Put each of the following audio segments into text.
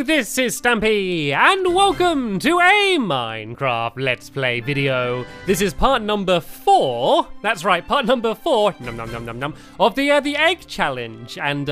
this is Stampy, and welcome to a Minecraft Let's Play video. This is part number 4, that's right, part number 4, of the Egg Challenge, and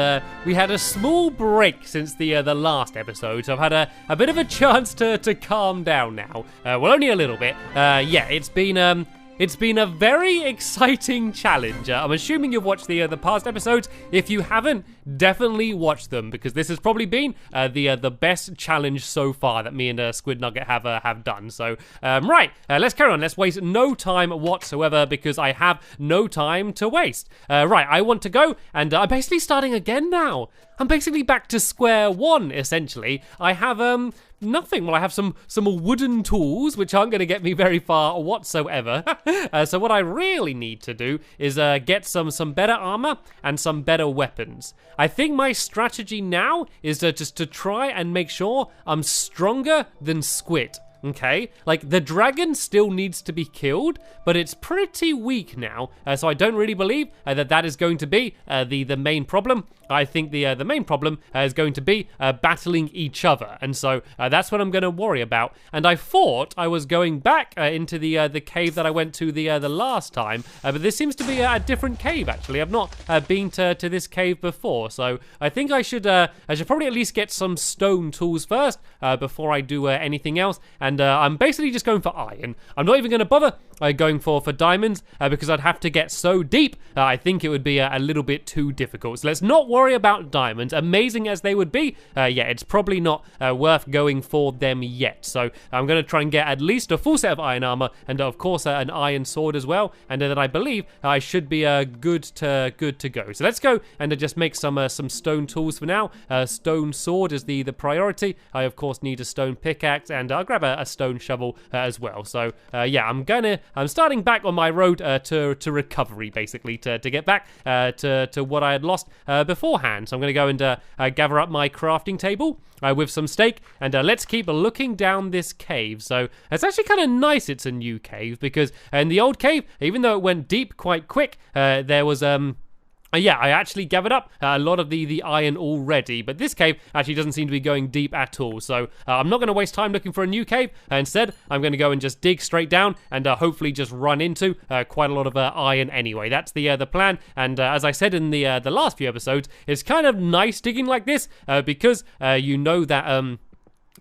we had a small break since the last episode, so I've had a bit of a chance to calm down now. Well, only a little bit. Yeah, it's been a very exciting challenge. I'm assuming you've watched the past episodes. If you haven't, definitely watch them, because this has probably been the best challenge so far that me and Squid Nugget have done. So, right, let's carry on. Let's waste no time whatsoever, because I have no time to waste. Right, I want to go, and I'm basically starting again now. I'm basically back to square one, essentially. I have, nothing. Well, I have some wooden tools, which aren't going to get me very far whatsoever. So what I really need to do is get some better armor and some better weapons. I think my strategy now is just to try and make sure I'm stronger than Squid. Okay, like the dragon still needs to be killed, but it's pretty weak now, so I don't really believe that is going to be the main problem. I think the main problem is going to be battling each other, and so that's what I'm going to worry about. And I thought I was going back into the cave that I went to the last time, but this seems to be a different cave. Actually, I've not been to this cave before, so I think I should probably at least get some stone tools first before I do anything else. And I'm basically just going for iron. I'm not even going to bother going for diamonds because I'd have to get so deep. I think it would be a little bit too difficult. So let's not worry about diamonds. Amazing as they would be, yeah, it's probably not worth going for them yet. So I'm going to try and get at least a full set of iron armor, and of course an iron sword as well. And then I believe I should be good to go. So let's go and just make some stone tools for now. Stone sword is the priority. I of course need a stone pickaxe, and I'll grab a stone shovel as well. So yeah, I'm starting back on my road to recovery, basically, to get back to what I had lost beforehand. So I'm going to go and gather up my crafting table with some steak, and let's keep looking down this cave. So it's actually kind of nice it's a new cave, because in the old cave, even though it went deep quite quick, there was yeah, I actually gathered up a lot of the iron already, but this cave actually doesn't seem to be going deep at all. So I'm not going to waste time looking for a new cave. Instead, I'm going to go and just dig straight down and hopefully just run into quite a lot of iron anyway. That's the plan. And as I said in the last few episodes, it's kind of nice digging like this because you know that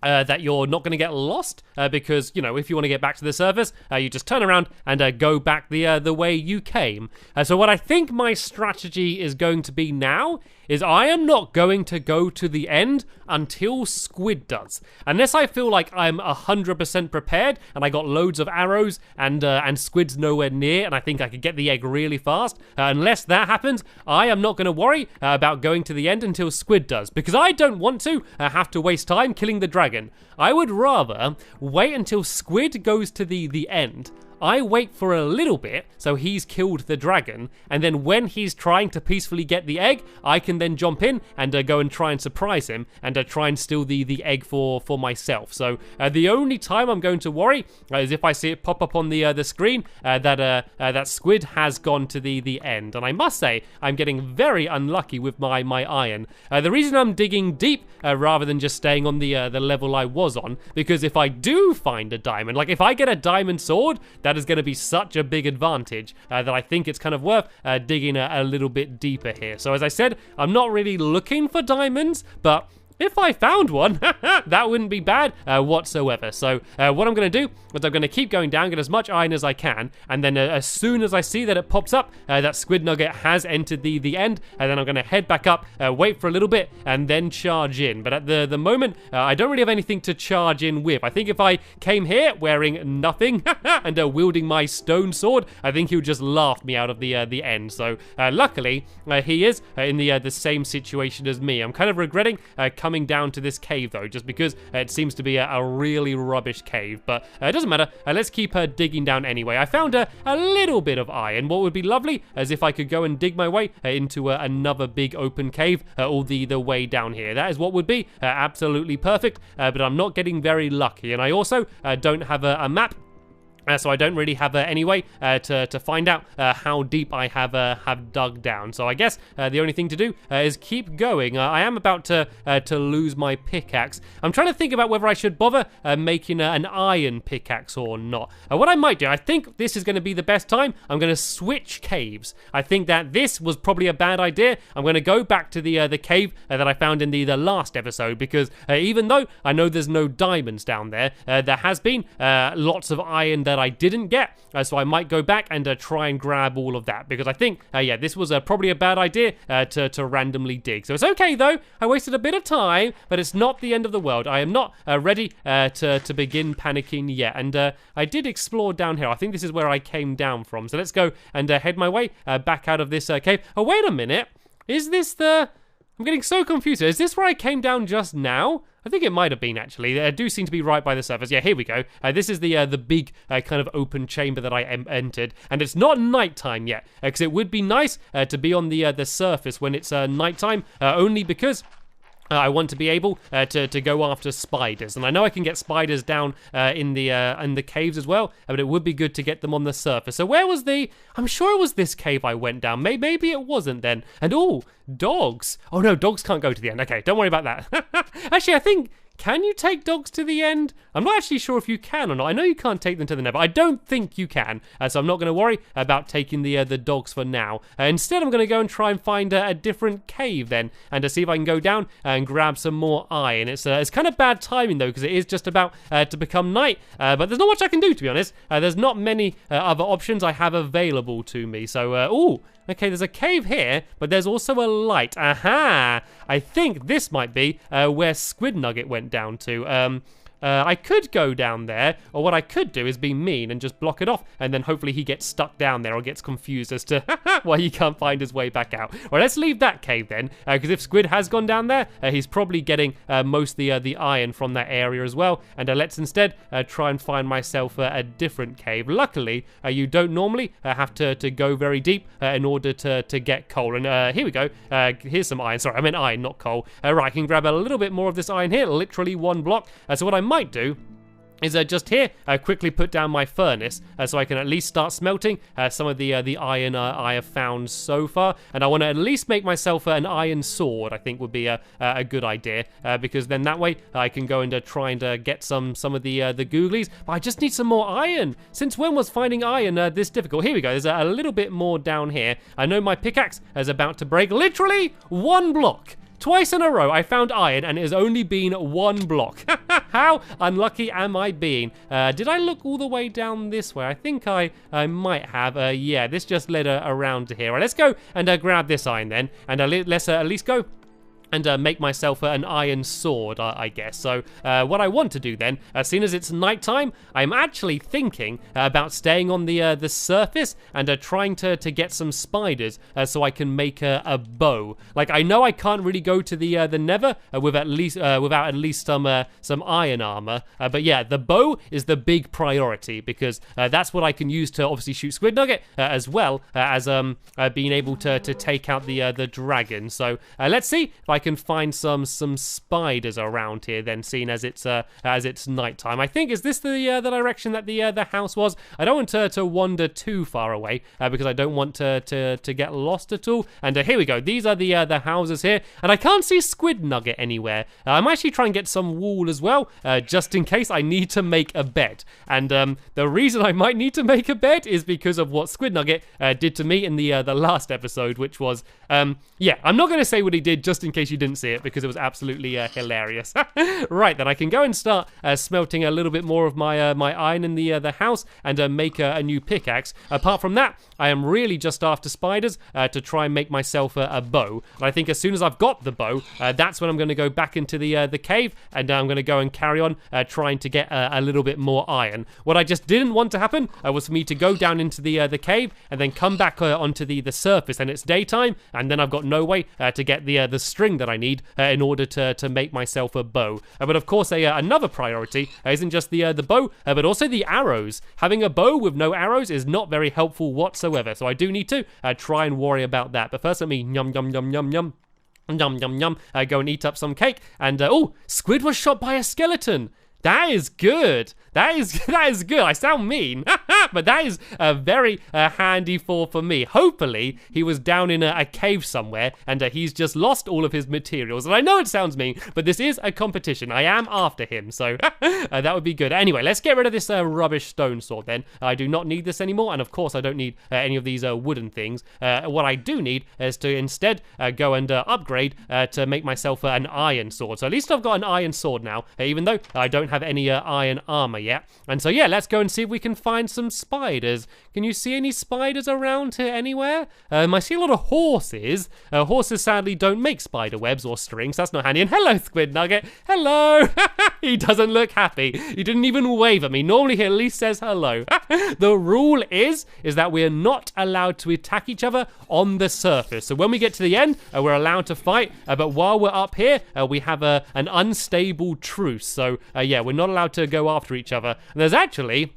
that you're not going to get lost, because, you know, if you want to get back to the surface, you just turn around and go back the way you came. So what I think my strategy is going to be now is I am not going to go to the end until Squid does. Unless I feel like I'm 100% prepared and I got loads of arrows and Squid's nowhere near and I think I could get the egg really fast. Unless that happens, I am not going to worry about going to the end until Squid does, because I don't want to have to waste time killing the dragon. I would rather wait until Squid goes to the end. I wait for a little bit, so he's killed the dragon, and then when he's trying to peacefully get the egg, I can then jump in and go and try and surprise him, and try and steal the egg for myself. So the only time I'm going to worry is if I see it pop up on the screen that Squid has gone to the end. And I must say, I'm getting very unlucky with my iron. The reason I'm digging deep rather than just staying on the level I was on, because if I do find a diamond, like if I get a diamond sword, that is going to be such a big advantage that I think it's kind of worth digging a little bit deeper here. So as I said, I'm not really looking for diamonds, but if I found one, that wouldn't be bad whatsoever. So what I'm going to do is I'm going to keep going down, get as much iron as I can, and then as soon as I see that it pops up, that Squid Nugget has entered the end, and then I'm going to head back up, wait for a little bit, and then charge in. But at the moment, I don't really have anything to charge in with. I think if I came here wearing nothing and wielding my stone sword, I think he would just laugh me out of the end. So luckily, he is in the same situation as me. I'm kind of regretting coming down to this cave though, just because it seems to be a really rubbish cave, but it doesn't matter. Let's keep digging down anyway. I found a little bit of iron. What would be lovely is if I could go and dig my way into another big open cave all the way down here. That is what would be absolutely perfect, but I'm not getting very lucky, and I also don't have a map So I don't really have any way to find out how deep I have dug down. So I guess the only thing to do is keep going. I am about to lose my pickaxe. I'm trying to think about whether I should bother making an iron pickaxe or not. What I might do, I think this is going to be the best time. I'm going to switch caves. I think that this was probably a bad idea. I'm going to go back to the cave that I found in the last episode, because even though I know there's no diamonds down there, there has been lots of iron that I didn't get, so I might go back and try and grab all of that, because I think, yeah, this was probably a bad idea to randomly dig. So it's okay though, I wasted a bit of time, but it's not the end of the world. I am not ready to begin panicking yet, and I did explore down here. I think this is where I came down from, so let's go and head my way back out of this cave. Oh, wait a minute, is this the... I'm getting so confused. Is this where I came down just now? I think it might have been, actually. They do seem to be right by the surface. Yeah, here we go. This is the big kind of open chamber that I entered, and it's not nighttime yet, because it would be nice to be on the surface when it's nighttime, only because I want to be able to go after spiders, and I know I can get spiders down in the caves as well, but it would be good to get them on the surface. So where was the... I'm sure it was this cave I went down. Maybe it wasn't then. And oh, dogs. Oh no, dogs can't go to the end. Okay, don't worry about that. Actually, I think... Can you take dogs to the end? I'm not actually sure if you can or not. I know you can't take them to the nether. I don't think you can, so I'm not going to worry about taking the dogs for now. Instead, I'm going to go and try and find a different cave then, and to see if I can go down and grab some more iron. It's kind of bad timing though, because it is just about to become night, but there's not much I can do, to be honest. There's not many other options I have available to me. So, ooh. Okay, there's a cave here, but there's also a light. Aha! I think this might be where Squid Nugget went down to. I could go down there, or what I could do is be mean and just block it off, and then hopefully he gets stuck down there or gets confused as to why he can't find his way back out. Well, let's leave that cave then, because if Squid has gone down there, he's probably getting most of the iron from that area as well, and let's instead try and find myself a different cave. Luckily, you don't normally have to go very deep in order to get coal, and here we go. Here's some iron. Sorry, I meant iron, not coal. Right, I can grab a little bit more of this iron here, literally one block. So what I might do is just here quickly put down my furnace so I can at least start smelting some of the iron I have found so far, and I want to at least make myself an iron sword. I think would be a good idea, because then that way I can go and try and get some of the googlies. But I just need some more iron. Since when was finding iron this difficult? Here we go. There's a little bit more down here. I know my pickaxe is about to break. Literally one block. Twice in a row, I found iron, and it has only been one block. How unlucky am I being? Did I look all the way down this way? I think I might have. Yeah, this just led around to here. Right, let's go and grab this iron then, and let's at least go and make myself an iron sword, I guess. So what I want to do then, as soon as it's nighttime, I'm actually thinking about staying on the surface and trying to get some spiders so I can make a bow. Like, I know I can't really go to the nether without at least some iron armor, but yeah, the bow is the big priority, because that's what I can use to obviously shoot Squid Nugget, as well as being able to take out the dragon. So let's see if I can find some spiders around here then, seeing as it's nighttime. I think, is this the direction that the house was? I don't want to wander too far away, because I don't want to get lost at all. And here we go. These are the houses here, and I can't see Squid Nugget anywhere. I might actually try and get some wool as well, just in case I need to make a bed. And the reason I might need to make a bed is because of what Squid Nugget did to me in the last episode, which was yeah, I'm not going to say what he did just in case you didn't see it, because it was absolutely hilarious. Right, then I can go and start smelting a little bit more of my my iron in the house, and make a new pickaxe. Apart from that, I am really just after spiders to try and make myself a bow. And I think as soon as I've got the bow, that's when I'm going to go back into the cave, and I'm going to go and carry on trying to get a little bit more iron. What I just didn't want to happen was for me to go down into the cave and then come back onto the surface, and it's daytime, and then I've got no way to get the string that I need in order to make myself a bow. But of course, another priority isn't just the bow, but also the arrows. Having a bow with no arrows is not very helpful whatsoever, so I do need to try and worry about that. But first, let me yum yum yum yum yum. Yum, yum, yum. Go and eat up some cake. And, oh, Squid was shot by a skeleton. That is good. That is good. I sound mean, but that is very handy for me. Hopefully, he was down in a cave somewhere, and he's just lost all of his materials. And I know it sounds mean, but this is a competition. I am after him, so that would be good. Anyway, let's get rid of this rubbish stone sword then. I do not need this anymore, and of course, I don't need any of these wooden things. What I do need is to instead go and upgrade to make myself an iron sword. So at least I've got an iron sword now, even though I don't have any iron armor yet. And so yeah, let's go and see if we can find some spiders. Can you see any spiders around here anywhere? I see a lot of horses. Horses sadly don't make spider webs or strings. That's not handy. And hello, Squid Nugget. Hello. He doesn't look happy. He didn't even wave at me. Normally he at least says hello. The rule is that we're not allowed to attack each other on the surface. So when we get to the end, we're allowed to fight. But while we're up here, we have an unstable truce. So yeah, we're not allowed to go after each other. And there's actually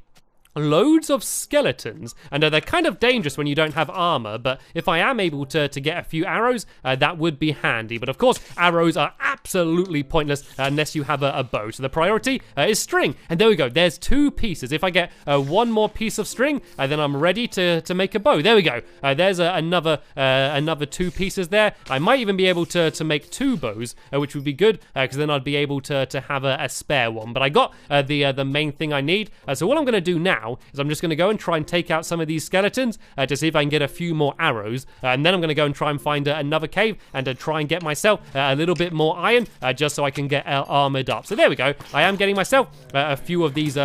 loads of skeletons, and they're kind of dangerous when you don't have armor, but if I am able to get a few arrows, that would be handy. But of course, arrows are absolutely pointless unless you have a bow. So the priority is string, and there we go. There's 2 pieces. If I get one more piece of string, then I'm ready to make a bow. There we go. There's another 2 pieces there. I might even be able to make 2 bows, which would be good, because then I'd be able to have a spare one. But I got the main thing I need. So what I'm going to do now is I'm just going to go and try and take out some of these skeletons to see if I can get a few more arrows, and then I'm going to go and try and find another cave and try and get myself a little bit more iron just so I can get armored up. So there we go. I am getting myself a few of these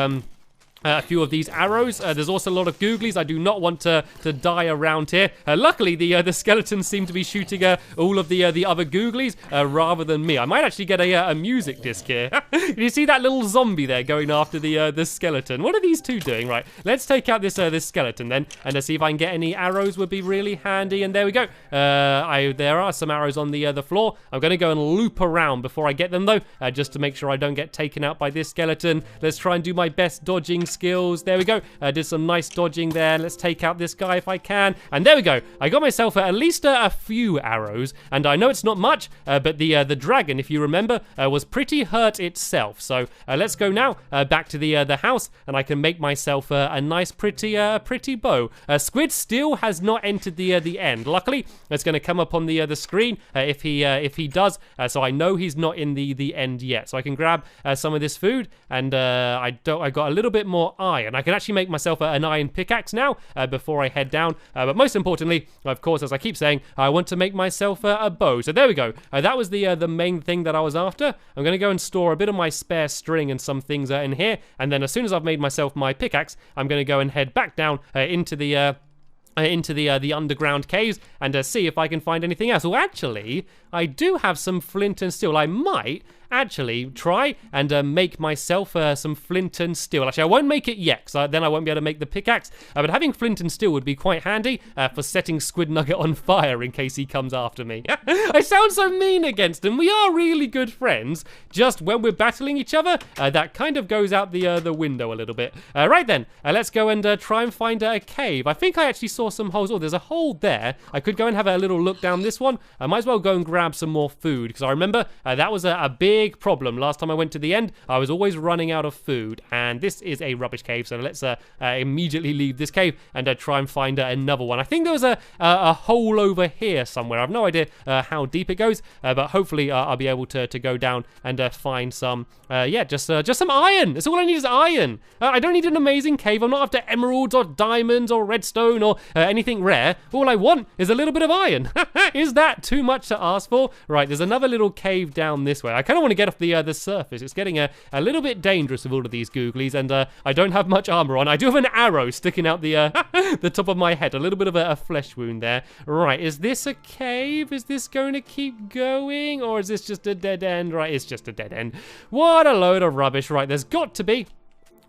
arrows. There's also a lot of googlies. I do not want to die around here. Luckily, the skeletons seem to be shooting all of the other googlies rather than me. I might actually get a music disc here. Can you see that little zombie there going after the skeleton? What are these 2 doing? Right, let's take out this skeleton then, and see if I can get any arrows. Would be really handy. And there we go. There are some arrows on the floor. I'm going to go and loop around before I get them though, just to make sure I don't get taken out by this skeleton. Let's try and do my best dodging skills. There we go. Did some nice dodging there. Let's take out this guy if I can. And there we go. I got myself at least a few arrows. And I know it's not much, but the dragon, if you remember, was pretty hurt itself. So let's go now back to the house, and I can make myself a nice pretty bow. Squid still has not entered the end. Luckily, it's going to come up on the screen if he does. So I know he's not in the end yet. So I can grab some of this food, and I got a little bit more iron. I can actually make myself an iron pickaxe now before I head down. But most importantly, of course, as I keep saying, I want to make myself a bow. So there we go. That was the main thing that I was after. I'm going to go and store a bit of my spare string and some things in here. And then as soon as I've made myself my pickaxe, I'm going to go and head back down into the underground caves and see if I can find anything else. Well, actually, I do have some flint and steel. I might actually try and make myself some flint and steel. Actually, I won't make it yet, because then I won't be able to make the pickaxe. But having flint and steel would be quite handy for setting Squid Nugget on fire in case he comes after me. I sound so mean against him. We are really good friends. Just when we're battling each other, that kind of goes out the window a little bit. Right then, let's go and try and find a cave. I think I actually saw some holes. Oh, there's a hole there. I could go and have a little look down this one. I might as well go and grab some more food, because I remember that was a big problem. Last time I went to the end, I was always running out of food, and this is a rubbish cave, so let's immediately leave this cave and try and find another one. I think there was a hole over here somewhere. I've no idea how deep it goes, but hopefully I'll be able to go down and find some, just some iron. That's all I need is iron. I don't need an amazing cave. I'm not after emeralds or diamonds or redstone or anything rare. All I want is a little bit of iron. Is that too much to ask for? Right, there's another little cave down this way. I kind of want to get off the surface. It's getting a little bit dangerous with all of these googlies, and I don't have much armor on. I do have an arrow sticking out the the top of my head. A little bit of a flesh wound there. Right, is this a cave? Is this going to keep going, or is this just a dead end? Right, it's just a dead end. What a load of rubbish. Right, there's got to be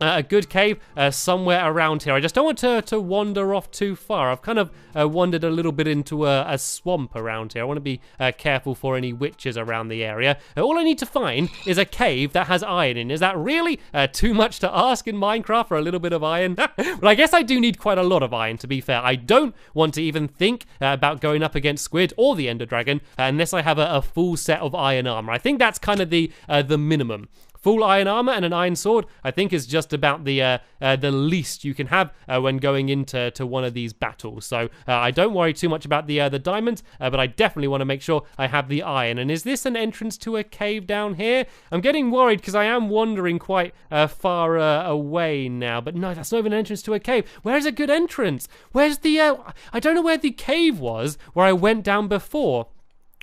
a good cave somewhere around here. I just don't want to wander off too far. I've kind of wandered a little bit into a swamp around here. I want to be careful for any witches around the area. All I need to find is a cave that has iron in. Is that really too much to ask in Minecraft for a little bit of iron? Well, I guess I do need quite a lot of iron, to be fair. I don't want to even think about going up against Squid or the Ender Dragon unless I have a full set of iron armor. I think that's kind of the minimum full iron armor and an iron sword, I think, is just about the least you can have when going into one of these battles. So I don't worry too much about the diamonds, but I definitely want to make sure I have the iron. And is this an entrance to a cave down here? I'm getting worried because I am wandering quite far away now. But no, that's not even an entrance to a cave. Where's a good entrance? Where's the... I don't know where the cave was where I went down before.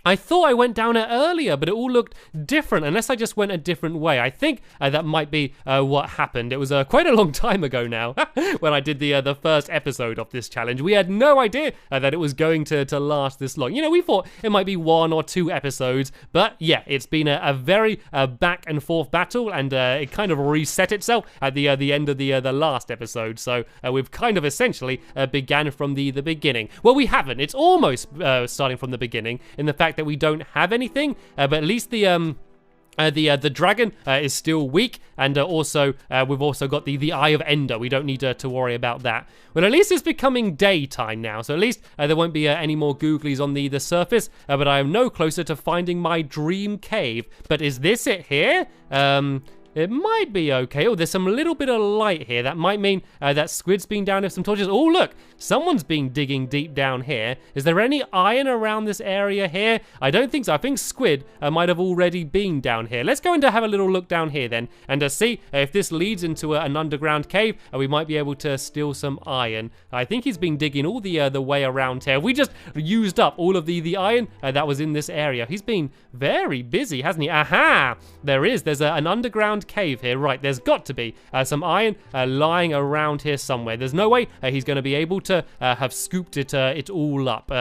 I thought I went down it earlier, but it all looked different, unless I just went a different way. I think that might be what happened. It was quite a long time ago now when I did the first episode of this challenge. We had no idea that it was going to last this long. You know, we thought it might be 1 or 2 episodes, but yeah, it's been a very back and forth battle, and it kind of reset itself at the end of the last episode. So we've kind of essentially began from the beginning. Well, we haven't. It's almost starting from the beginning in the fact that we don't have anything, but at least the dragon is still weak, and also we've also got the Eye of Ender. We don't need to worry about that. Well, at least it's becoming daytime now, so at least there won't be any more googlies on the surface, but I am no closer to finding my dream cave. But is this it here? It might be okay. Oh, there's some little bit of light here. That might mean that Squid's been down with some torches. Oh, look, someone's been digging deep down here. Is there any iron around this area here? I don't think so. I think Squid might have already been down here. Let's go and have a little look down here then, and see if this leads into an underground cave. We might be able to steal some iron. I think he's been digging all the way around here. We just used up all of the iron that was in this area. He's been very busy, hasn't he? Aha! There's an underground cave here. Right, there's got to be some iron lying around here somewhere. There's no way he's going to be able to have scooped it all up.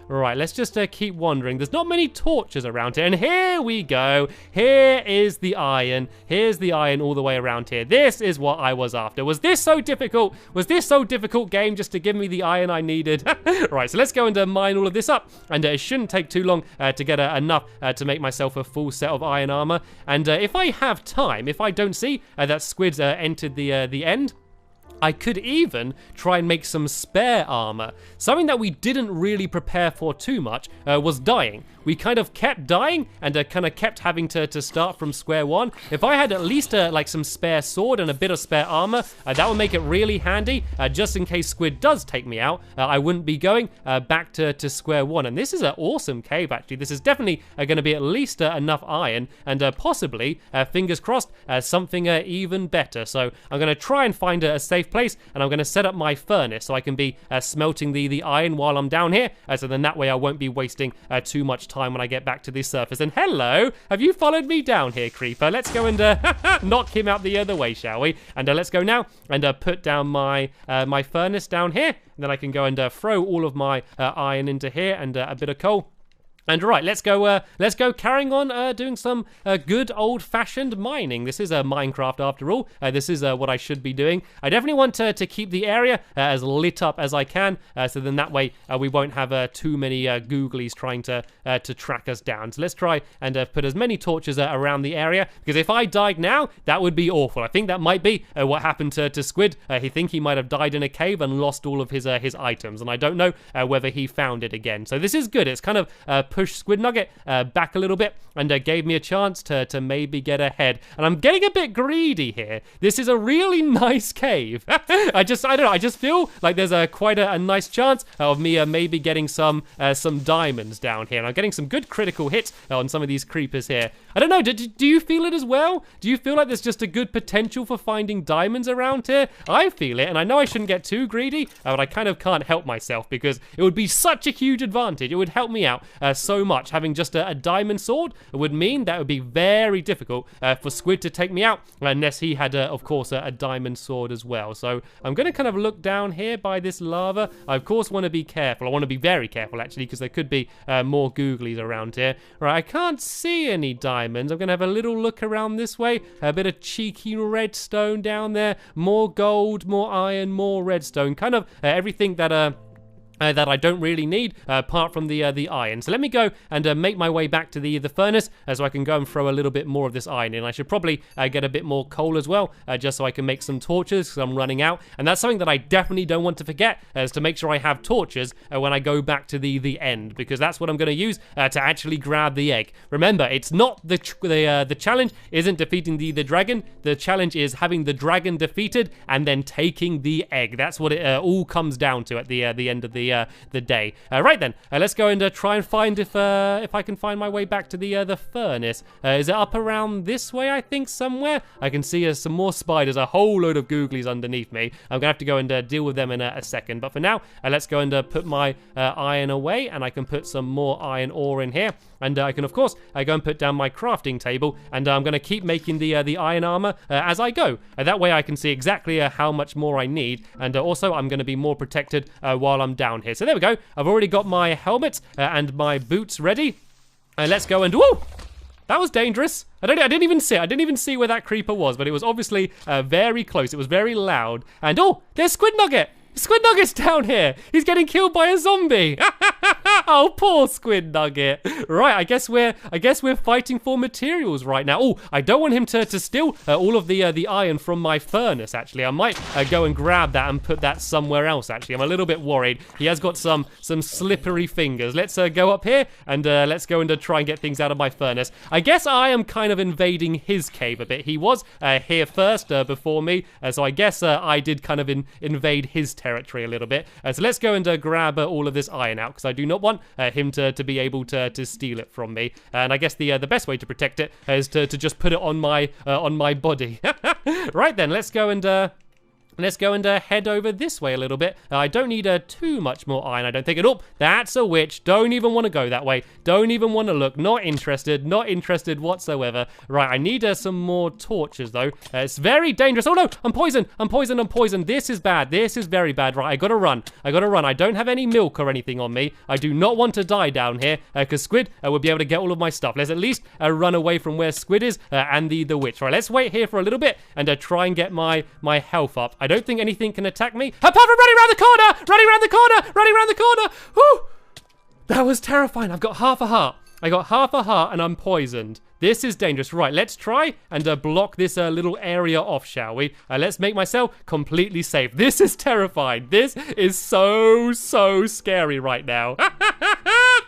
Right, let's just keep wandering. There's not many torches around here, and here we go. Here is the iron. Here's the iron all the way around here. This is what I was after. Was this so difficult? Was this so difficult, game, just to give me the iron I needed? Right, so let's go and mine all of this up, and it shouldn't take too long to get enough to make myself a full set of iron armor. And if I have time, if I don't see that Squid's entered the end, I could even try and make some spare armor. Something that we didn't really prepare for too much was dying. We kind of kept dying and kind of kept having to start from square one. If I had at least like some spare sword and a bit of spare armor, that would make it really handy, just in case Squid does take me out. I wouldn't be going back to square one. And this is an awesome cave, actually. This is definitely going to be at least enough iron, and possibly, fingers crossed, something even better. So I'm going to try and find a safe place, and I'm going to set up my furnace so I can be smelting the iron while I'm down here, so then that way I won't be wasting too much time when I get back to the surface. And hello, have you followed me down here, creeper? Let's go and knock him out the other way, shall we? And let's go now and put down my my furnace down here, and then I can go and throw all of my iron into here, and a bit of coal. And right, let's go carrying on doing some good old-fashioned mining. This is Minecraft after all. This is what I should be doing. I definitely want to keep the area as lit up as I can, so then that way we won't have too many googlies trying to track us down. So let's try and put as many torches around the area, because if I died now, that would be awful. I think that might be what happened to Squid. He might have died in a cave and lost all of his items, and I don't know whether he found it again. So this is good. It's kind of pushed Squid Nugget back a little bit, and gave me a chance to maybe get ahead. And I'm getting a bit greedy here. This is a really nice cave. I don't know, I just feel like there's quite a nice chance of me maybe getting some diamonds down here. And I'm getting some good critical hits on some of these creepers here. I don't know, do you feel it as well? Do you feel like there's just a good potential for finding diamonds around here? I feel it, and I know I shouldn't get too greedy, but I kind of can't help myself, because it would be such a huge advantage. It would help me out so much. Having just a diamond sword would mean that it would be very difficult for Squid to take me out, unless he had, of course, a diamond sword as well. So I'm going to kind of look down here by this lava. I, of course, want to be careful. I want to be very careful, actually, because there could be more googlies around here. Right, I can't see any diamonds. I'm going to have a little look around this way. A bit of cheeky redstone down there. More gold, more iron, more redstone. Kind of everything that that I don't really need, apart from the iron. So let me go and make my way back to the furnace, so I can go and throw a little bit more of this iron in. I should probably get a bit more coal as well, just so I can make some torches, because I'm running out. And that's something that I definitely don't want to forget, is to make sure I have torches when I go back to the end, because that's what I'm going to use to actually grab the egg. Remember, it's not the challenge isn't defeating the dragon. The challenge is having the dragon defeated and then taking the egg. That's what it all comes down to at the end of the day. Right then, let's go and try and find if I can find my way back to the furnace. Is it up around this way? I think somewhere. I can see some more spiders, a whole load of googlies underneath me. I'm gonna have to go and deal with them in a second. But for now, let's go and put my iron away, and I can put some more iron ore in here. And I can, of course, go and put down my crafting table, and I'm going to keep making the iron armor as I go. That way I can see exactly how much more I need, and also I'm going to be more protected while I'm down here. So there we go. I've already got my helmet and my boots ready. Let's go and... Whoa! That was dangerous. I didn't even see where that creeper was, but it was obviously very close. It was very loud. And oh, there's Squid Nugget. Squid Nugget's down here. He's getting killed by a zombie. Oh, poor Squid Nugget. Right, I guess we're fighting for materials right now. Oh, I don't want him to steal all of the iron from my furnace, actually. I might go and grab that and put that somewhere else, actually. I'm a little bit worried. He has got some slippery fingers. Let's go up here and let's go and try and get things out of my furnace. I guess I am kind of invading his cave a bit. He was here first before me, so I guess I did kind of invade his territory a little bit. So let's go and grab all of this iron out, because I do not want him to be able to steal it from me. And I guess the best way to protect it is to just put it on my body. Right then, let's go and head over this way a little bit. I don't need too much more iron, I don't think. Oh, that's a witch. Don't even want to go that way. Don't even want to look. Not interested whatsoever. Right, I need some more torches, though. It's very dangerous. Oh, no, I'm poisoned. I'm poisoned. This is bad. This is very bad. Right, I gotta run. I don't have any milk or anything on me. I do not want to die down here, because Squid will be able to get all of my stuff. Let's at least run away from where Squid is and the witch. Right, let's wait here for a little bit and try and get my health up. I don't think anything can attack me. Apart from running around the corner! Whew! That was terrifying. I've got half a heart. And I'm poisoned. This is dangerous. Right, let's try and block this little area off, shall we? Let's make myself completely safe. This is terrifying. This is so scary right now.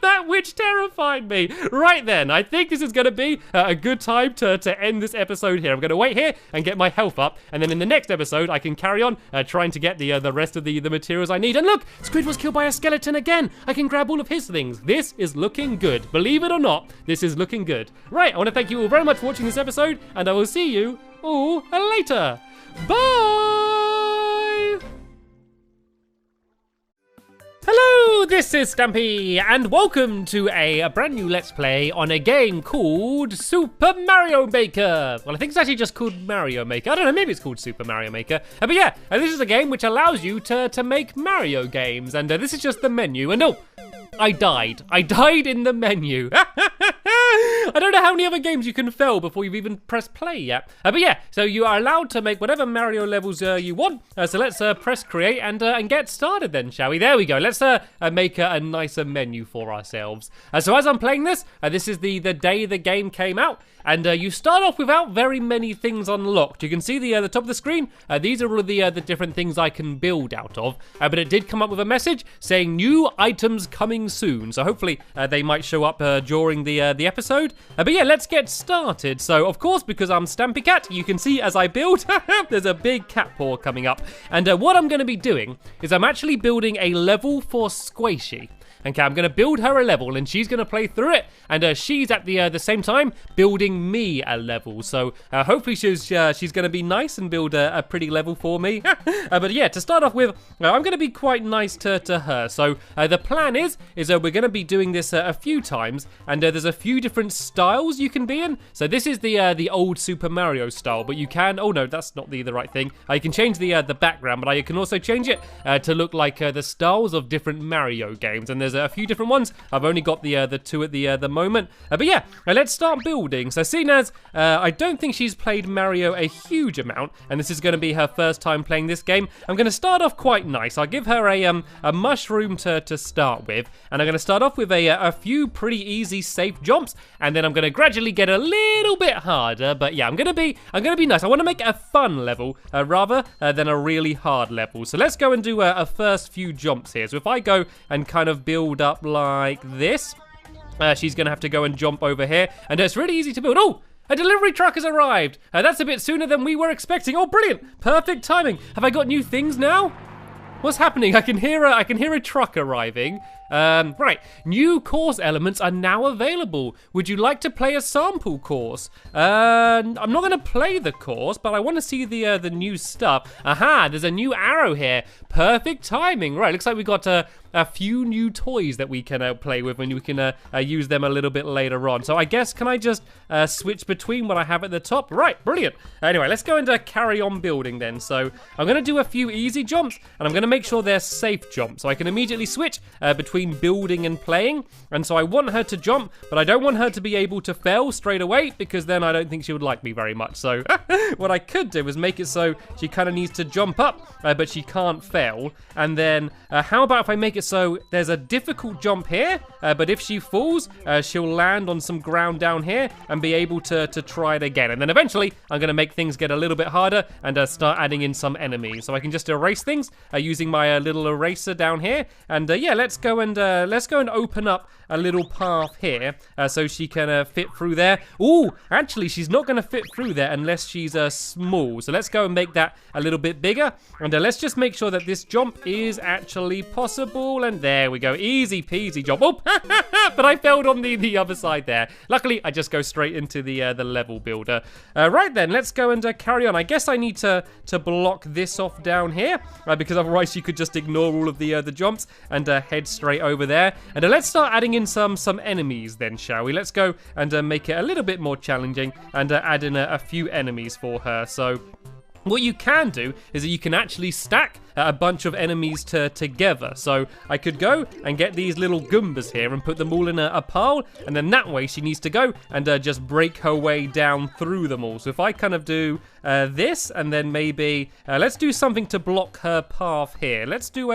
That witch terrified me. Right then, I think this is going to be a good time to end this episode here. I'm going to wait here and get my health up, and then in the next episode, I can carry on trying to get the rest of the materials I need. And look, Squid was killed by a skeleton again. I can grab all of his things. This is looking good. Believe it or not, this is looking good. Right, I want to thank you all very much for watching this episode, and I will see you all later. Bye! Hello, this is Stampy, and welcome to a brand new Let's Play on a game called Super Mario Maker. Well, I think it's actually just called Mario Maker. I don't know, maybe it's called Super Mario Maker. But yeah, this is a game which allows you to make Mario games, and this is just the menu. And oh, I died. I died in the menu. I don't know how many other games you can fail before you've even pressed play yet. But yeah, so you are allowed to make whatever Mario levels you want. So let's press create and get started then, shall we? There we go. Let's make a nicer menu for ourselves. So as I'm playing this, this is the day the game came out. And you start off without very many things unlocked. You can see the top of the screen. These are all of the different things I can build out of. But it did come up with a message saying new items coming soon. So hopefully they might show up during the episode. But yeah, let's get started. So of course, because I'm Stampy Cat, you can see as I build, there's a big cat paw coming up. And what I'm going to be doing is I'm actually building a level for Squishy. Okay, I'm going to build her a level, and she's going to play through it, and she's at the same time building me a level. So hopefully she's going to be nice and build a pretty level for me. But yeah, to start off with, I'm going to be quite nice to her. So the plan is we're going to be doing this a few times, and there's a few different styles you can be in. So this is the old Super Mario style, but you can, oh no, that's not the right thing. You can change the background, but you can also change it to look like the styles of different Mario games, and there's there's a few different ones. I've only got the two at the moment. But yeah, let's start building. So seeing as I don't think she's played Mario a huge amount, and this is going to be her first time playing this game, I'm going to start off quite nice. I'll give her a mushroom to start with, and I'm going to start off with a few pretty easy, safe jumps, and then I'm going to gradually get a little bit harder. But yeah, I'm going to be nice. I want to make it a fun level rather than a really hard level. So let's go and do a first few jumps here. So if I go and kind of build up like this, she's going to have to go and jump over here, and it's really easy to build. Oh! A delivery truck has arrived! That's a bit sooner than we were expecting. Oh, brilliant! Perfect timing. Have I got new things now? What's happening? I can hear a truck arriving. Right, new course elements are now available. Would you like to play a sample course? I'm not going to play the course, but I want to see the new stuff. Aha, there's a new arrow here. Perfect timing. Right, looks like we got a few new toys that we can play with, and we can use them a little bit later on. So I guess, can I just switch between what I have at the top? Right, brilliant. Anyway, let's go and carry on building then. So I'm going to do a few easy jumps, and I'm going to make sure they're safe jumps, so I can immediately switch between building and playing. And so I want her to jump, but I don't want her to be able to fail straight away, because then I don't think she would like me very much. So what I could do is make it so she kind of needs to jump up, but she can't fail. And then how about if I make it so there's a difficult jump here, but if she falls, she'll land on some ground down here and be able to try it again. And then eventually I'm going to make things get a little bit harder and start adding in some enemies. So I can just erase things using my little eraser down here. And yeah, let's go and open up a little path here so she can fit through there. Ooh, actually she's not going to fit through there unless she's small. So let's go and make that a little bit bigger, and let's just make sure that this jump is actually possible. And there we go, easy peasy jump. Oh, but I failed on the other side there. Luckily, I just go straight into the level builder. Right then, let's go and carry on. I guess I need to block this off down here because otherwise you could just ignore all of the jumps and head straight over there. And let's start adding in some enemies then, shall we? Let's go and make it a little bit more challenging and add in a few enemies for her. So what you can do is that you can actually stack a bunch of enemies together. So I could go and get these little Goombas here and put them all in a pile, and then that way she needs to go and just break her way down through them all. So if I kind of do this, and then maybe let's do something to block her path here. Let's do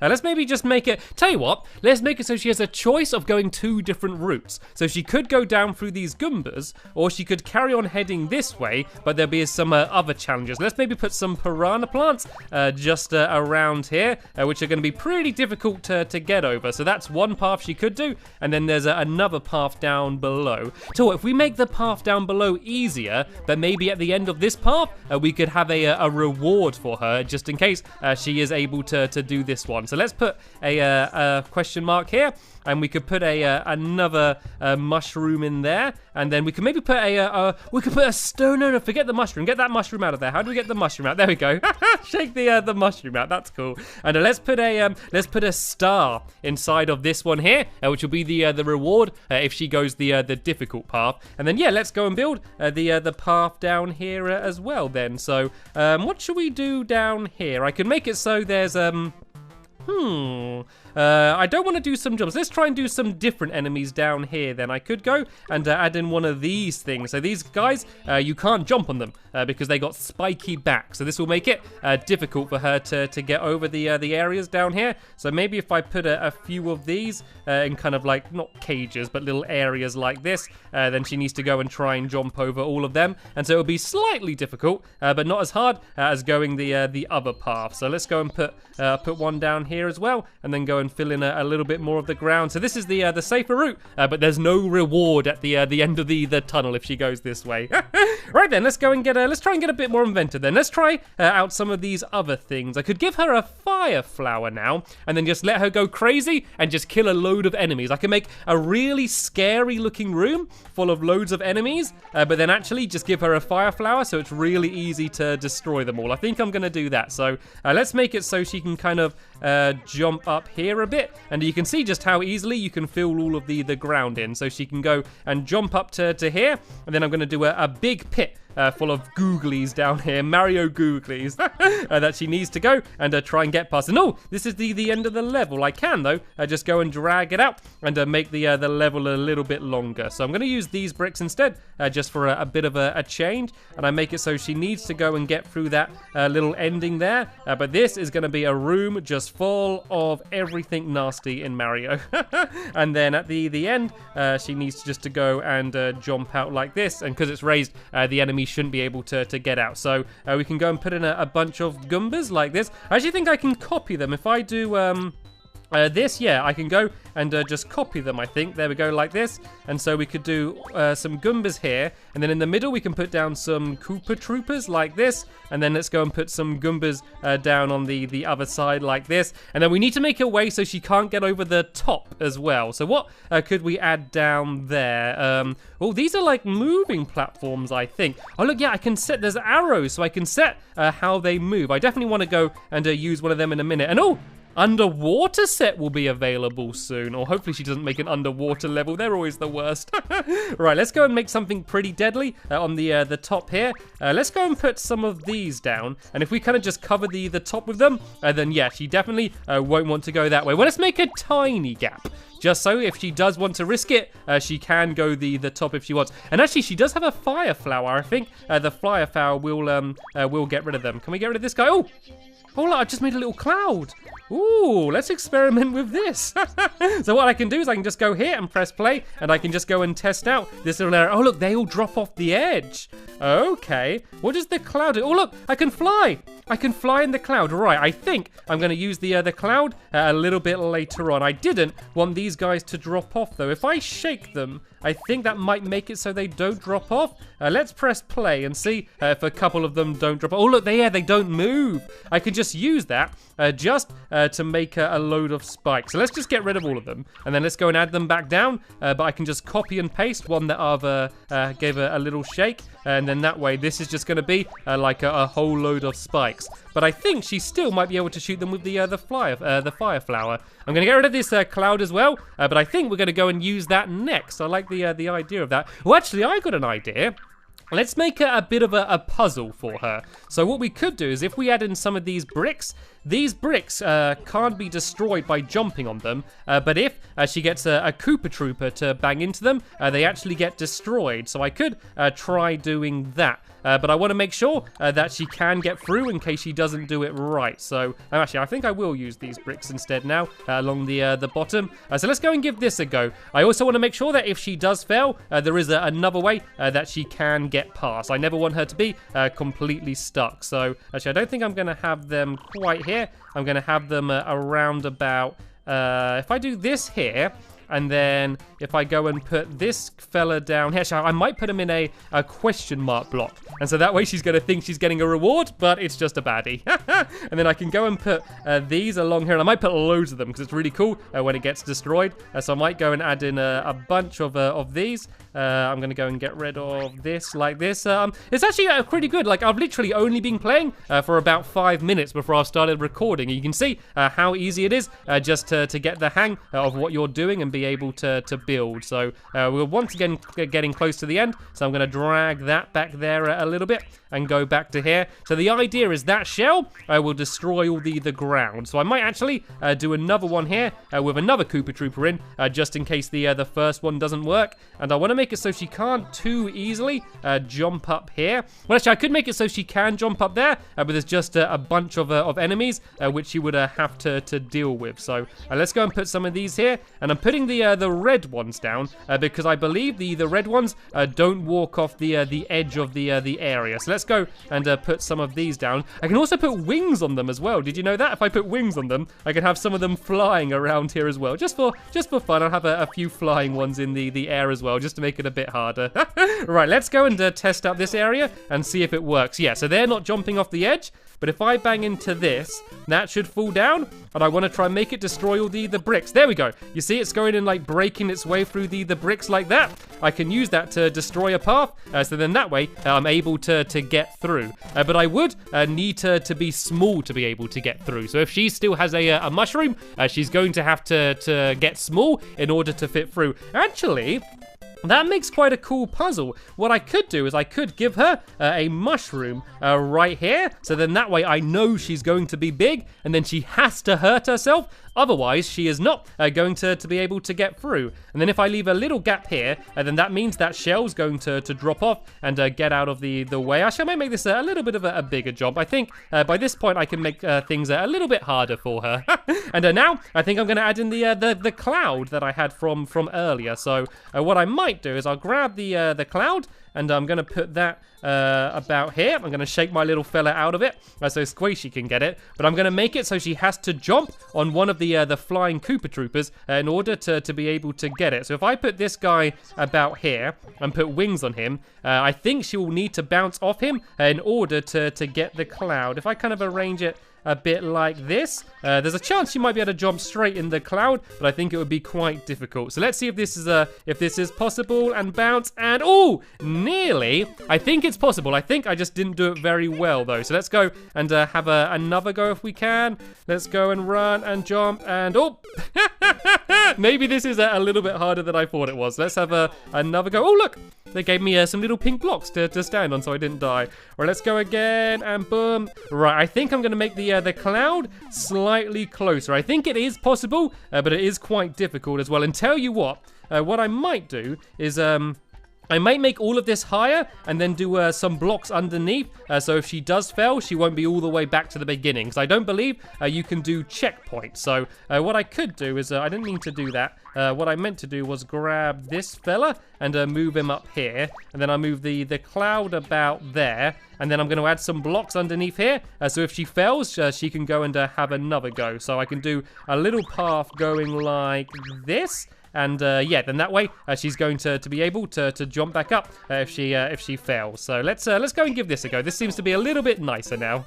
let's maybe just make it, tell you what, let's make it so she has a choice of going 2 different routes. So she could go down through these Goombas, or she could carry on heading this way, but there'll be some other challenges. Let's maybe put some piranha plants just around here, which are going to be pretty difficult to get over. So that's one path she could do, and then there's another path down below. So if we make the path down below easier, but maybe at the end of this path, we could have a reward for her, just in case she is able to do this one. So let's put a question mark here, and we could put another mushroom in there, and then we could maybe put a stone. No, forget the mushroom. Get that mushroom out of there. How do we get the mushroom out? There we go. Shake the mushroom out. That's cool. And let's put a star inside of this one here, which will be the reward if she goes the difficult path. And then yeah, let's go and build the path down here as well. Then so what should we do down here? I can make it so there's I don't want to do some jumps. Let's try and do some different enemies down here then. I could go and add in one of these things. So these guys, you can't jump on them because they got spiky backs. So this will make it difficult for her to get over the areas down here. So maybe if I put a few of these in kind of like, not cages, but little areas like this, then she needs to go and try and jump over all of them. And so it'll be slightly difficult, but not as hard as going the other path. So let's go and put one down here as well, and then go and fill in a little bit more of the ground. So this is the safer route, but there's no reward at the end of the tunnel if she goes this way. Right then, let's go and let's try and get a bit more inventive then. Let's try out some of these other things. I could give her a fire flower now, and then just let her go crazy and just kill a load of enemies. I can make a really scary looking room full of loads of enemies, but then actually just give her a fire flower so it's really easy to destroy them all. I think I'm gonna do that. So let's make it so she can kind of jump up here a bit, and you can see just how easily you can fill all of the ground in. So she can go and jump up to here, and then I'm going to do a big pit full of googlies down here, Mario googlies, that she needs to go and try and get past. And oh, this is the end of the level. I can, though, just go and drag it out and make the level a little bit longer. So I'm going to use these bricks instead, just for a bit of a change. And I make it so she needs to go and get through that little ending there. But this is going to be a room just full of everything nasty in Mario. And then at the end, she needs just to go and jump out like this. And because it's raised, the enemy shouldn't be able to get out. So we can go and put in a bunch of Goombas like this. I actually think I can copy them. If I do this, yeah, I can go and just copy them, I think. There we go, like this. And so we could do some Goombas here. And then in the middle, we can put down some Koopa Troopers like this. And then let's go and put some Goombas down on the other side like this. And then we need to make a way so she can't get over the top as well. So what could we add down there? Oh, these are like moving platforms, I think. Oh, look, yeah, I can set, there's arrows, so I can set how they move. I definitely want to go and use one of them in a minute. And oh, underwater set will be available soon, or hopefully she doesn't make an underwater level. They're always the worst. Right, let's go and make something pretty deadly on the top here. Let's go and put some of these down, and if we kind of just cover the top with them, then yeah, she definitely won't want to go that way. Well, let's make a tiny gap, just so if she does want to risk it, she can go the top if she wants. And actually, she does have a fire flower. I think the fire flower will get rid of them. Can we get rid of this guy? Oh, look, I just made a little cloud. Ooh, let's experiment with this. So what I can do is I can just go here and press play, and I can just go and test out this little area. Oh, look, they all drop off the edge. Okay, what does the cloud do? Oh, look, I can fly. I can fly in the cloud. Right, I think I'm going to use the cloud a little bit later on. I didn't want these guys to drop off, though. If I shake them, I think that might make it so they don't drop off. Let's press play and see if a couple of them don't drop off. Oh, look, they don't move. I can just use that just to make a load of spikes. So let's just get rid of all of them, and then let's go and add them back down. But I can just copy and paste one that I've gave a little shake, and then that way this is just going to be like a whole load of spikes. But I think she still might be able to shoot them with the fire flower. I'm going to get rid of this cloud as well, but I think we're going to go and use that next. I like the idea of that. Well, actually, I got an idea. Let's make a bit of a puzzle for her. So what we could do is if we add in some of these bricks can't be destroyed by jumping on them, but if she gets a Koopa Trooper to bang into them, they actually get destroyed. So I could try doing that. But I want to make sure that she can get through in case she doesn't do it right. So actually, I think I will use these bricks instead now along the bottom. So let's go and give this a go. I also want to make sure that if she does fail, there is another way that she can get past. I never want her to be completely stuck. So actually, I don't think I'm going to have them quite here. I'm going to have them around about, if I do this here, and then if I go and put this fella down here, I might put him in a question mark block. And so that way she's going to think she's getting a reward, but it's just a baddie. And then I can go and put these along here. And I might put loads of them because it's really cool when it gets destroyed. So I might go and add in a bunch of these. I'm going to go and get rid of this like this. It's actually pretty good. Like, I've literally only been playing for about 5 minutes before I've started recording. And you can see how easy it is just to get the hang of what you're doing and be able to build. So we're once again getting close to the end. So I'm going to drag that back there a little bit and go back to here. So the idea is that shell will destroy all the ground. So I might actually do another one here with another Koopa Trooper in, just in case the first one doesn't work. And I want to make it so she can't too easily jump up here. Well, actually, I could make it so she can jump up there, but there's just a bunch of enemies which she would have to deal with. So let's go and put some of these here. And I'm putting the red ones down because I believe the red ones don't walk off the edge of the area. So let's go and put some of these down. I can also put wings on them as well. Did you know that? If I put wings on them, I can have some of them flying around here as well. Just for fun, I'll have a few flying ones in the air as well, just to make it a bit harder. Right, let's go and test out this area and see if it works. Yeah, so they're not jumping off the edge. But if I bang into this, that should fall down. And I want to try and make it destroy all the bricks. There we go. You see it's going and like breaking its way through the bricks like that. I can use that to destroy a path. So then that way I'm able to get through. But I would need her to be small to be able to get through. So if she still has a mushroom, she's going to have to get small in order to fit through. Actually, That makes quite a cool puzzle. What I could do is I could give her a mushroom right here. So then that way I know she's going to be big and then she has to hurt herself. Otherwise, she is not going to be able to get through. And then if I leave a little gap here, then that means that shell's going to drop off and get out of the way. Actually, I might make this a little bit of a bigger job. I think by this point I can make things a little bit harder for her. And now I think I'm going to add in the cloud that I had from earlier. So what I might do is I'll grab the cloud and I'm going to put that about here. I'm going to shake my little fella out of it so Squishy can get it. But I'm going to make it so she has to jump on one of the flying Koopa Troopers in order to be able to get it. So if I put this guy about here and put wings on him, I think she will need to bounce off him in order to get the cloud. If I kind of arrange it a bit like this, there's a chance she might be able to jump straight in the cloud, but I think it would be quite difficult. So let's see if this is possible, and bounce, and oh, nearly. I think it's possible. I think I just didn't do it very well though. So let's go and have another go if we can. Let's go and run and jump and oh, maybe this is a little bit harder than I thought it was. Let's have another go. Oh look, they gave me some little pink blocks to stand on so I didn't die. All right, let's go again and boom. Right, I think I'm gonna make the cloud slightly closer. I think it is possible, but it is quite difficult as well. And tell you what I might do is I might make all of this higher and then do some blocks underneath. So if she does fail, she won't be all the way back to the beginning. Because I don't believe you can do checkpoints. So what I could do is, I didn't mean to do that. What I meant to do was grab this fella and move him up here. And then I move the cloud about there. And then I'm going to add some blocks underneath here. So if she fails, she can go and have another go. So I can do a little path going like this. And yeah, then that way she's going to be able to jump back up if she fails. So let's go and give this a go. This seems to be a little bit nicer now.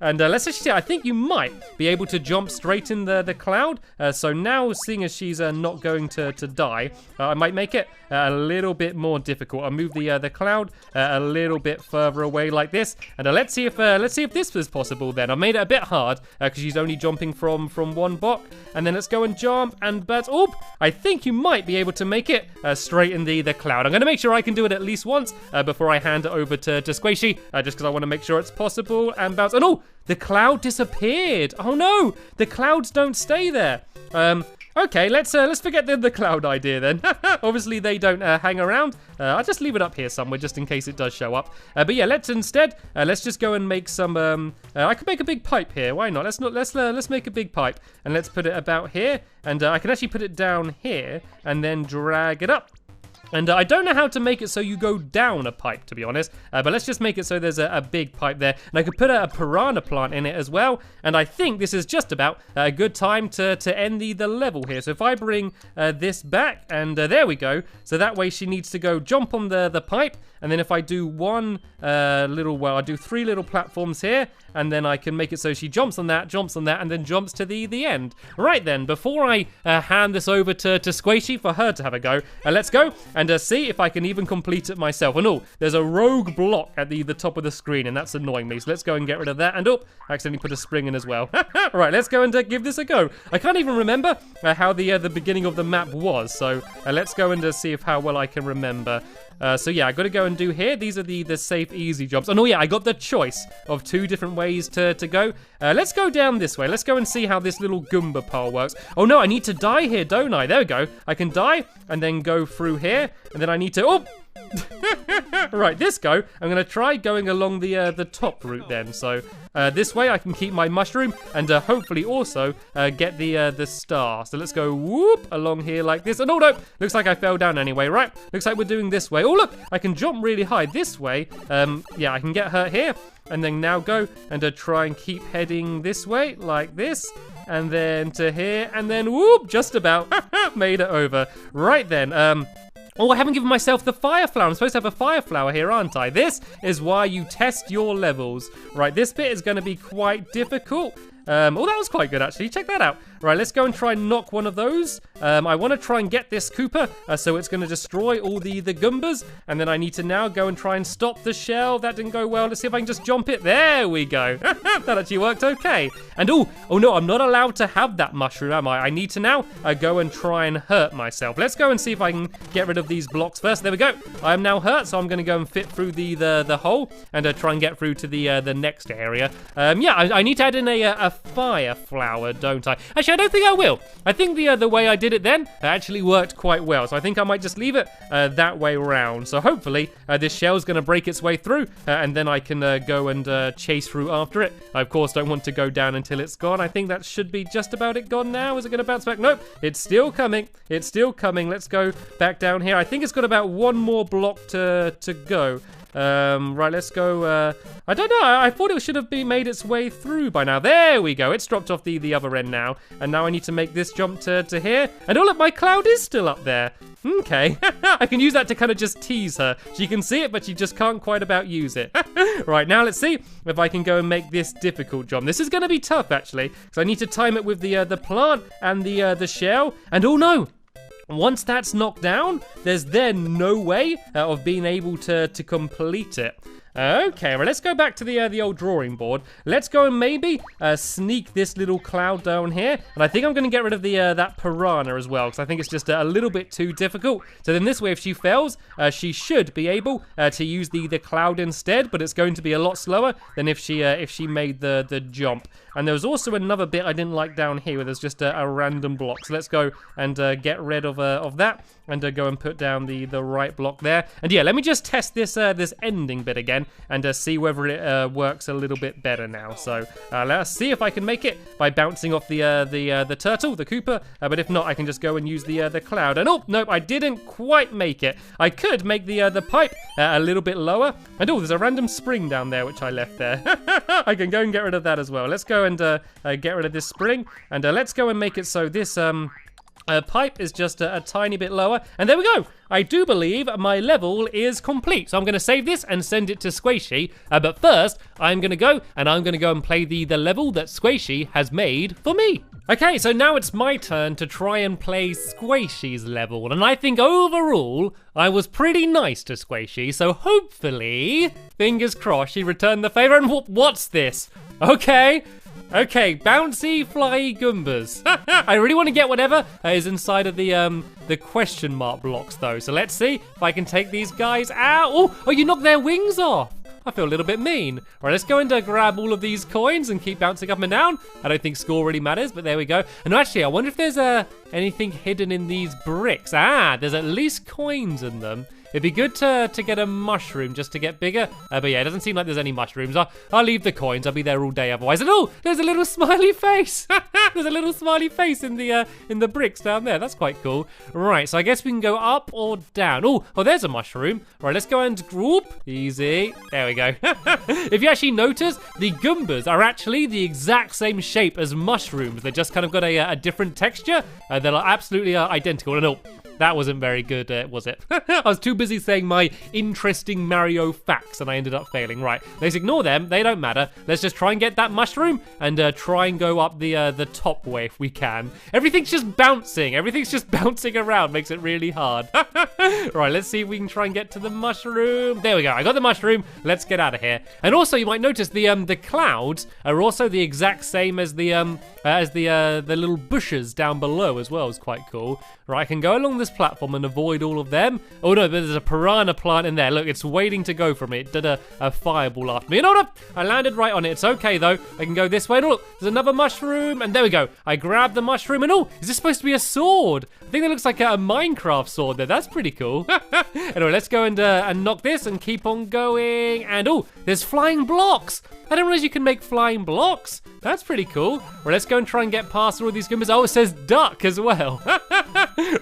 And let's actually see. I think you might be able to jump straight in the cloud. So now, seeing as she's not going to die, I might make it a little bit more difficult. I'll move the cloud a little bit further away like this. And let's see if this was possible. Then I made it a bit hard because she's only jumping from one block. And then let's go and jump and but oh, I think you might be able to make it straight in the cloud. I'm going to make sure I can do it at least once before I hand it over to Squishy, just because I want to make sure it's possible. And bounce. And oh, the cloud disappeared. Oh no, the clouds don't stay there. Okay, let's forget the cloud idea then. Obviously they don't hang around. I'll just leave it up here somewhere just in case it does show up. But yeah, let's just go and make some. I could make a big pipe here. Why not? Let's make a big pipe and let's put it about here. And I can actually put it down here and then drag it up. And I don't know how to make it so you go down a pipe, to be honest. But let's just make it so there's a big pipe there. And I could put a piranha plant in it as well. And I think this is just about a good time to end the level here. So if I bring this back, and there we go. So that way she needs to go jump on the pipe. And then if I do one I do 3 little platforms here. And then I can make it so she jumps on that, and then jumps to the end. Right then, before I hand this over to Squishy for her to have a go, let's go and see if I can even complete it myself. And oh, there's a rogue block at the top of the screen, and that's annoying me. So let's go and get rid of that. And oh, I accidentally put a spring in as well. Right, let's go and give this a go. I can't even remember how the beginning of the map was. So let's go and see how well I can remember. So yeah, I got to go and do here. These are the safe, easy jumps. Oh no, yeah, I got the choice of 2 different ways to go. Let's go down this way. Let's go and see how this little Goomba pole works. Oh no, I need to die here, don't I? There we go. I can die and then go through here. And then I need to... Oh! Right, this go. I'm going to try going along the top route then. So this way I can keep my mushroom and hopefully also get the star. So let's go whoop along here like this. And oh no, looks like I fell down anyway, right? Looks like we're doing this way. Oh look, I can jump really high this way. Yeah, I can get her here. And then now go and try and keep heading this way like this. And then to here. And then whoop, just about made it over. Right then, oh, I haven't given myself the fire flower. I'm supposed to have a fire flower here, aren't I? This is why you test your levels. Right, this bit is going to be quite difficult. Oh, that was quite good, actually. Check that out. Right, let's go and try and knock one of those. I want to try and get this Koopa, so it's going to destroy all the Goombas. And then I need to now go and try and stop the shell. That didn't go well. Let's see if I can just jump it. There we go. That actually worked okay. And oh no, I'm not allowed to have that mushroom, am I? I need to now go and try and hurt myself. Let's go and see if I can get rid of these blocks first. There we go. I am now hurt, so I'm going to go and fit through the hole and try and get through to the next area. Yeah, I need to add in a fire flower, don't I? Actually, I don't think I will. I think the way I did it then actually worked quite well. So I think I might just leave it that way around. So hopefully this shell's going to break its way through and then I can go and chase through after it. I, of course, don't want to go down until it's gone. I think that should be just about it gone now. Is it going to bounce back? Nope. It's still coming. It's still coming. Let's go back down here. I think it's got about one more block to go. Right, let's go. I don't know. I thought it should have made its way through by now. There we go. It's dropped off the other end now. And now I need to make this jump to here. And oh, look, my cloud is still up there. Okay. I can use that to kind of just tease her. She can see it, but she just can't quite about use it. Right, now let's see if I can go and make this difficult jump. This is going to be tough, actually, because I need to time it with the plant and the shell. And oh, no. Once that's knocked down, there's then no way of being able to complete it. Okay, well, let's go back to the old drawing board. Let's go and maybe sneak this little cloud down here. And I think I'm going to get rid of that piranha as well, because I think it's just a little bit too difficult. So then this way, if she fails, she should be able to use the cloud instead, but it's going to be a lot slower than if she made the jump. And there was also another bit I didn't like down here where there's just a random block. So let's go and get rid of that and go and put down the right block there. And yeah, let me just test this ending bit again and see whether it works a little bit better now. So let's see if I can make it by bouncing off the turtle, the Koopa. But if not, I can just go and use the cloud. And oh, nope, I didn't quite make it. I could make the pipe a little bit lower. And oh, there's a random spring down there which I left there. I can go and get rid of that as well. Let's go and get rid of this spring. And let's go and make it so this pipe is just a tiny bit lower. And there we go. I do believe my level is complete. So I'm going to save this and send it to Squishy. But first, I'm going to go and play the level that Squishy has made for me. Okay, so now it's my turn to try and play Squishy's level. And I think overall, I was pretty nice to Squishy. So hopefully, fingers crossed, she returned the favor. And what's this? Okay, bouncy fly Goombas. I really want to get whatever is inside of the question mark blocks though. So let's see if I can take these guys out. Oh, you knocked their wings off. I feel a little bit mean. All right, let's go and grab all of these coins and keep bouncing up and down. I don't think score really matters, but there we go. And actually, I wonder if there's anything hidden in these bricks. There's at least coins in them. It'd be good to get a mushroom just to get bigger. But yeah, it doesn't seem like there's any mushrooms. I'll leave the coins. I'll be there all day otherwise. And oh, there's a little smiley face. There's a little smiley face in the bricks down there. That's quite cool. Right, so I guess we can go up or down. Oh, there's a mushroom. All right, let's go and group. Easy. There we go. If you actually notice, the Goombas are actually the exact same shape as mushrooms. They just kind of got a different texture. They're absolutely identical. And oh, that wasn't very good, was it? I was too busy saying my interesting Mario facts and I ended up failing. Right, let's ignore them. They don't matter. Let's just try and get that mushroom and try and go up the top way if we can. Everything's just bouncing. Everything's just bouncing around. Makes it really hard. Right, let's see if we can try and get to the mushroom. There we go. I got the mushroom. Let's get out of here. And also, you might notice the clouds are also the exact same as the little bushes down below as well. It's quite cool. Right, I can go along this platform and avoid all of them. Oh no, there's a piranha plant in there. Look, it's waiting to go for me. It did a fireball after me. And oh no, I landed right on it. It's okay though. I can go this way. And oh, look, there's another mushroom. And there we go. I grabbed the mushroom. And oh, is this supposed to be a sword? I think that looks like a Minecraft sword there. That's pretty cool. Anyway, let's go and knock this and keep on going. And oh, there's flying blocks. I didn't realize you can make flying blocks. That's pretty cool. Well, let's go and try and get past all of these Goombas. Oh, it says duck as well.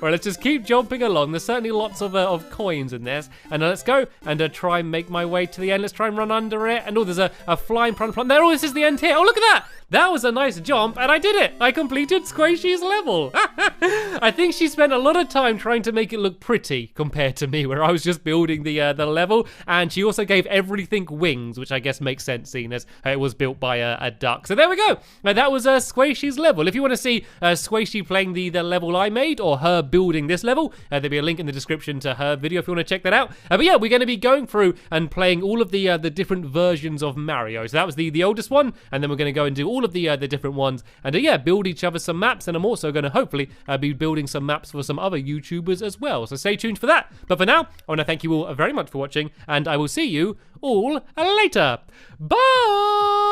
Well, let's just keep jumping along. There's certainly lots of coins in this. And let's go and try and make my way to the end. Let's try and run under it. And there's a flying plant there. Oh, this is the end here. Oh, look at that. That was a nice jump, and I did it. I completed Squishy's level. I think she spent a lot of time trying to make it look pretty compared to me, where I was just building the level. And she also gave everything wings, which I guess makes sense, seeing as it was built by a duck. So there we go. That was Squishy's level. If you want to see Squishy playing the level I made, or her building this level, there'll be a link in the description to her video if you want to check that out. But yeah, we're going to be going through and playing all of the different versions of Mario. So that was the oldest one, and then we're going to go and do all of the different ones, and yeah, build each other some maps. And I'm also going to hopefully be building some maps for some other YouTubers as well. So stay tuned for that. But for now, I want to thank you all very much for watching, and I will see you all later. Bye!